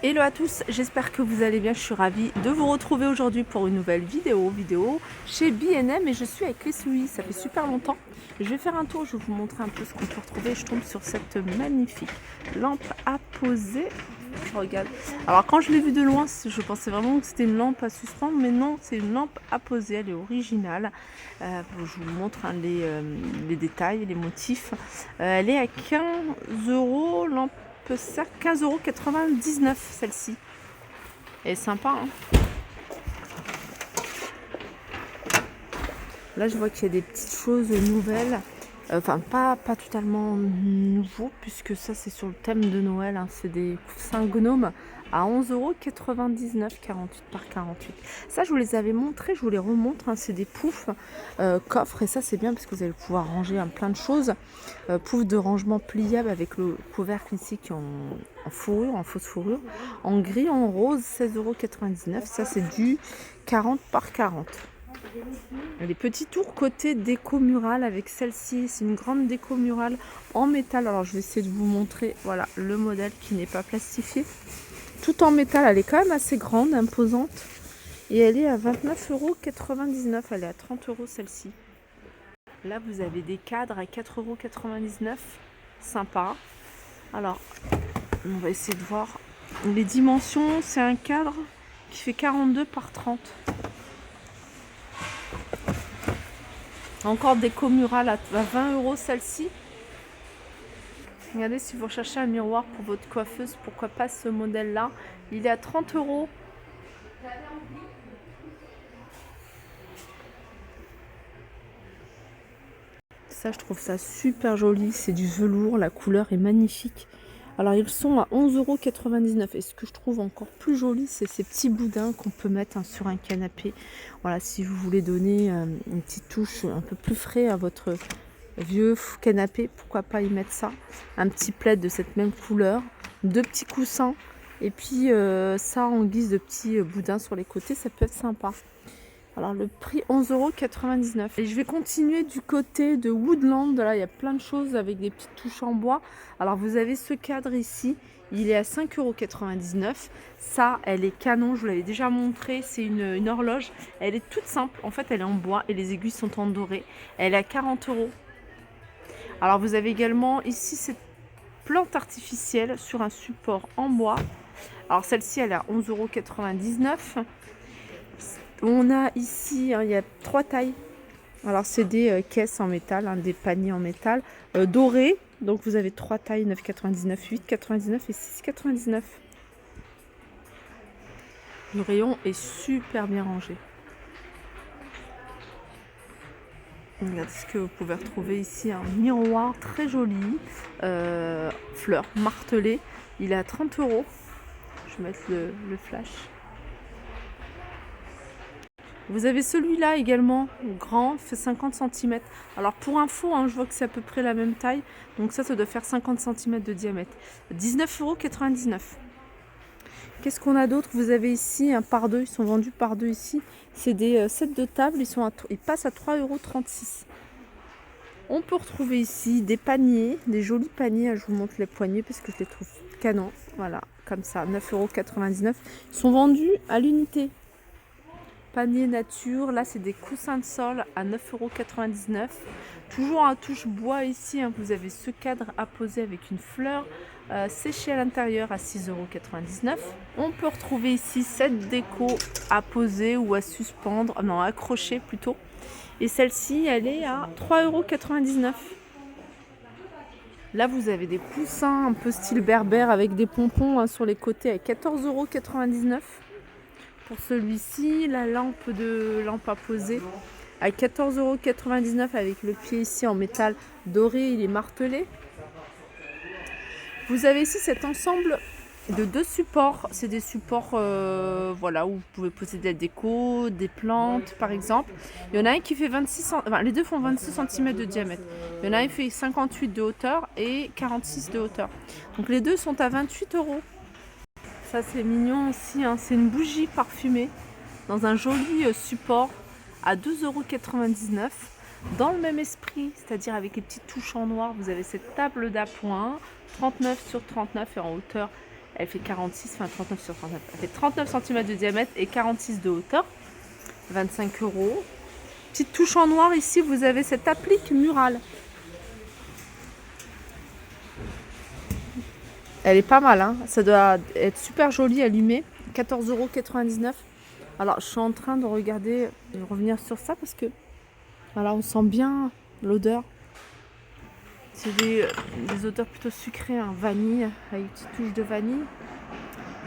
Hello à tous, j'espère que vous allez bien, je suis ravie de vous retrouver aujourd'hui pour une nouvelle vidéo chez B&M et je suis avec les Louis, ça fait super longtemps. Je vais faire un tour, je vais vous montrer un peu ce qu'on peut retrouver. Je tombe sur cette magnifique lampe à poser. Je regarde. Alors quand je l'ai vue de loin, je pensais vraiment que c'était une lampe à suspendre, mais non, c'est une lampe à poser, elle est originale. Je vous montre les détails, les motifs. Elle est à 15 €, lampe ça, 15,99 € celle-ci. Elle est sympa, hein. Là, je vois qu'il y a des petites choses nouvelles. Enfin, pas totalement nouveau, puisque ça, c'est sur le thème de Noël, hein. C'est des coussins gnomes à 11,99 €, 48 par 48. Ça, je vous les avais montrés, je vous les remontre, hein. C'est des poufs coffres, et ça, c'est bien parce que vous allez pouvoir ranger plein de choses. Pouf de rangement pliable avec le couvercle ici qui est en fourrure, en fausse fourrure, en gris, en rose, 16,99 €. Ça, c'est du 40 par 40. Les petits tours côté déco murale avec celle-ci, c'est une grande déco murale en métal. Alors je vais essayer de vous montrer, voilà, le modèle qui n'est pas plastifié. Tout en métal, elle est quand même assez grande, imposante. Et elle est à 29,99 €, elle est à 30 € celle-ci. Là vous avez des cadres à 4,99 €, sympa. Alors, on va essayer de voir les dimensions. C'est un cadre qui fait 42 par 30. Encore déco murale à 20 € celle-ci. Regardez, si vous recherchez un miroir pour votre coiffeuse, pourquoi pas ce modèle-là. Il est à 30 €. Ça, je trouve ça super joli. C'est du velours, la couleur est magnifique. Alors, ils sont à 11,99 €. Et ce que je trouve encore plus joli, c'est ces petits boudins qu'on peut mettre sur un canapé. Voilà, si vous voulez donner une petite touche un peu plus frais à votre vieux canapé, pourquoi pas y mettre ça. Un petit plaid de cette même couleur, deux petits coussins, et puis ça en guise de petits boudins sur les côtés, ça peut être sympa. Alors le prix 11,99 €. Et je vais continuer du côté de Woodland. Là, il y a plein de choses avec des petites touches en bois. Alors vous avez ce cadre ici, il est à 5,99 €. Ça, elle est canon, je vous l'avais déjà montré. C'est une horloge, elle est toute simple. En fait, elle est en bois et les aiguilles sont en doré. Elle est à 40 €. Alors vous avez également ici cette plante artificielle sur un support en bois. Alors celle-ci, elle est à 11,99 €. On a ici, hein, il y a 3 tailles. Alors c'est des caisses en métal, hein, des paniers en métal dorés. Donc vous avez 3 tailles, 9,99 €, 8,99 € et 6,99 €. Le rayon est super bien rangé. Regardez ce que vous pouvez retrouver ici, un miroir très joli, fleurs martelées. Il est à 30 €. Je vais mettre le flash. Vous avez celui-là également, grand, fait 50 cm. Alors pour info, hein, je vois que c'est à peu près la même taille. Donc ça doit faire 50 cm de diamètre. 19,99 €. Qu'est-ce qu'on a d'autre? Vous avez ici un par deux, ils sont vendus par deux ici. C'est des sets de table, ils passent à 3,36 €. On peut retrouver ici des paniers, des jolis paniers. Je vous montre les poignées parce que je les trouve canon. Voilà, comme ça, 9,99 €. Ils sont vendus à l'unité. Panier nature, là c'est des coussins de sol à 9,99 €. Toujours à touche bois ici, hein. Vous avez ce cadre à poser avec une fleur séchée à l'intérieur à 6,99 €. On peut retrouver ici cette déco à poser ou à suspendre, non, à accrocher plutôt. Et celle-ci, elle est à 3,99 €. Là, vous avez des coussins un peu style berbère avec des pompons, hein, sur les côtés à 14,99 €. Pour celui-ci, la lampe à poser à 14,99 € avec le pied ici en métal doré, il est martelé. Vous avez ici cet ensemble de deux supports. C'est des supports voilà, où vous pouvez poser de la déco, des plantes par exemple. Il y en a un qui fait 26 cm, enfin, les deux font 26 cm de diamètre. Il y en a un qui fait 58 de hauteur et 46 de hauteur. Donc les deux sont à 28 €. Ça c'est mignon aussi, hein. C'est une bougie parfumée dans un joli support à 12,99 €. Dans le même esprit, c'est-à-dire avec les petites touches en noir, vous avez cette table d'appoint 39 sur 39 et en hauteur Elle fait 46, enfin 39 sur 39. Elle fait 39 cm de diamètre et 46 de hauteur. 25 €. Petite touche en noir ici, vous avez cette applique murale. Elle est pas mal, hein. Ça doit être super joli allumé. 14,99 €. Alors, je suis en train de regarder, de revenir sur ça parce que voilà, on sent bien l'odeur. C'est des odeurs plutôt sucrées, hein, vanille, avec une petite touche de vanille.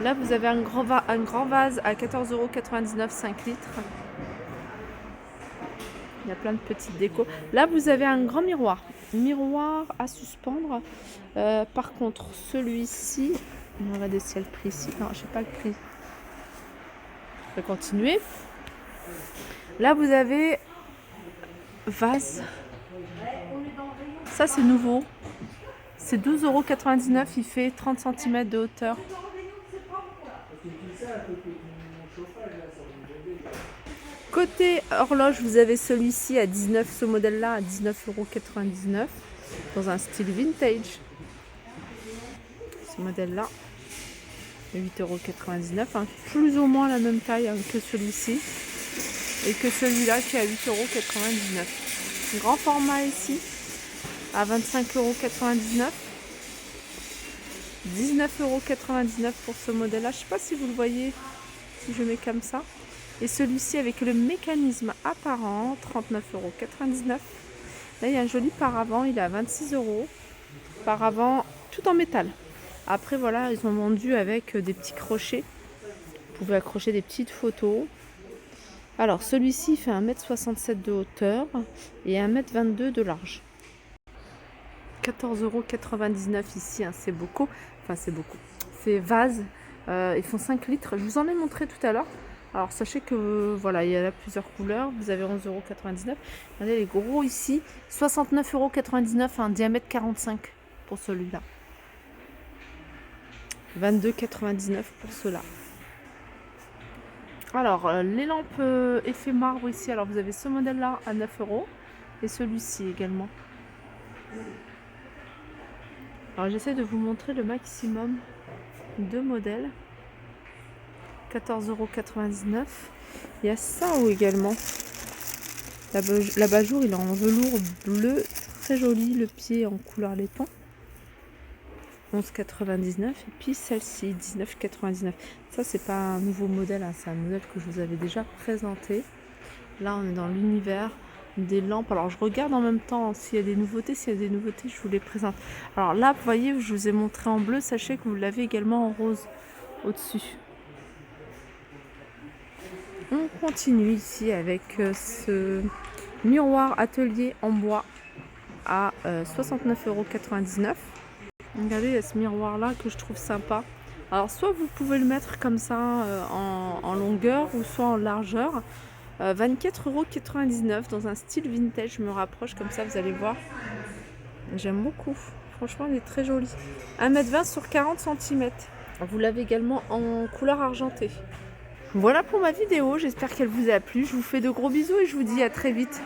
Là, vous avez un grand vase à 14,99 €, 5 litres. Il y a plein de petites décos. Là, vous avez un grand miroir. Miroir à suspendre. Par contre, celui-ci, on va regarder si elle le prix ici. Non, je sais pas le prix. Je vais continuer. Là, vous avez vase. Ça, c'est nouveau. C'est 12,99 €. Il fait 30 cm de hauteur. Côté horloge, vous avez celui-ci à 19, ce modèle-là à 19,99 € dans un style vintage. Ce modèle-là, 8,99 €, hein, plus ou moins la même taille, hein, que celui-ci et que celui-là qui est à 8,99 €. Grand format ici à 25,99 €. 19,99 € pour ce modèle-là. Je ne sais pas si vous le voyez, si je mets comme ça. Et celui-ci avec le mécanisme apparent, 39,99 €. Là, il y a un joli paravent, il est à 26 €. Paravent tout en métal. Après, voilà, ils ont vendu avec des petits crochets. Vous pouvez accrocher des petites photos. Alors, celui-ci fait 1,67 m de hauteur et 1,22 m de large. 14,99 € ici, hein, c'est beaucoup. Enfin, c'est beaucoup. C'est vase. Ils font 5 litres. Je vous en ai montré tout à l'heure. Alors, sachez que voilà, il y a là plusieurs couleurs. Vous avez 11,99 €. Regardez les gros ici. 69,99 €, un diamètre 45 pour celui-là. 22,99 € pour cela. Alors, les lampes effet marbre ici. Alors, vous avez ce modèle-là à 9 € et celui-ci également. Alors, j'essaie de vous montrer le maximum de modèles. 14,99 €. Il y a ça également. L'abat-jour, il est en velours bleu, très joli. Le pied en couleur laiton. 11,99 €. Et puis celle-ci, 19,99 €. Ça, c'est pas un nouveau modèle, hein, c'est un modèle que je vous avais déjà présenté. Là, on est dans l'univers des lampes. Alors, je regarde en même temps s'il y a des nouveautés. S'il y a des nouveautés, je vous les présente. Alors là, vous voyez, je vous ai montré en bleu. Sachez que vous l'avez également en rose au-dessus. On continue ici avec ce miroir atelier en bois à 69,99 €. Regardez, il y a ce miroir là que je trouve sympa. Alors, soit vous pouvez le mettre comme ça en longueur ou soit en largeur. 24,99 € dans un style vintage. Je me rapproche comme ça, vous allez voir. J'aime beaucoup. Franchement, il est très joli. 1,20 m sur 40 cm. Vous l'avez également en couleur argentée. Voilà pour ma vidéo. J'espère qu'elle vous a plu. Je vous fais de gros bisous et je vous dis à très vite.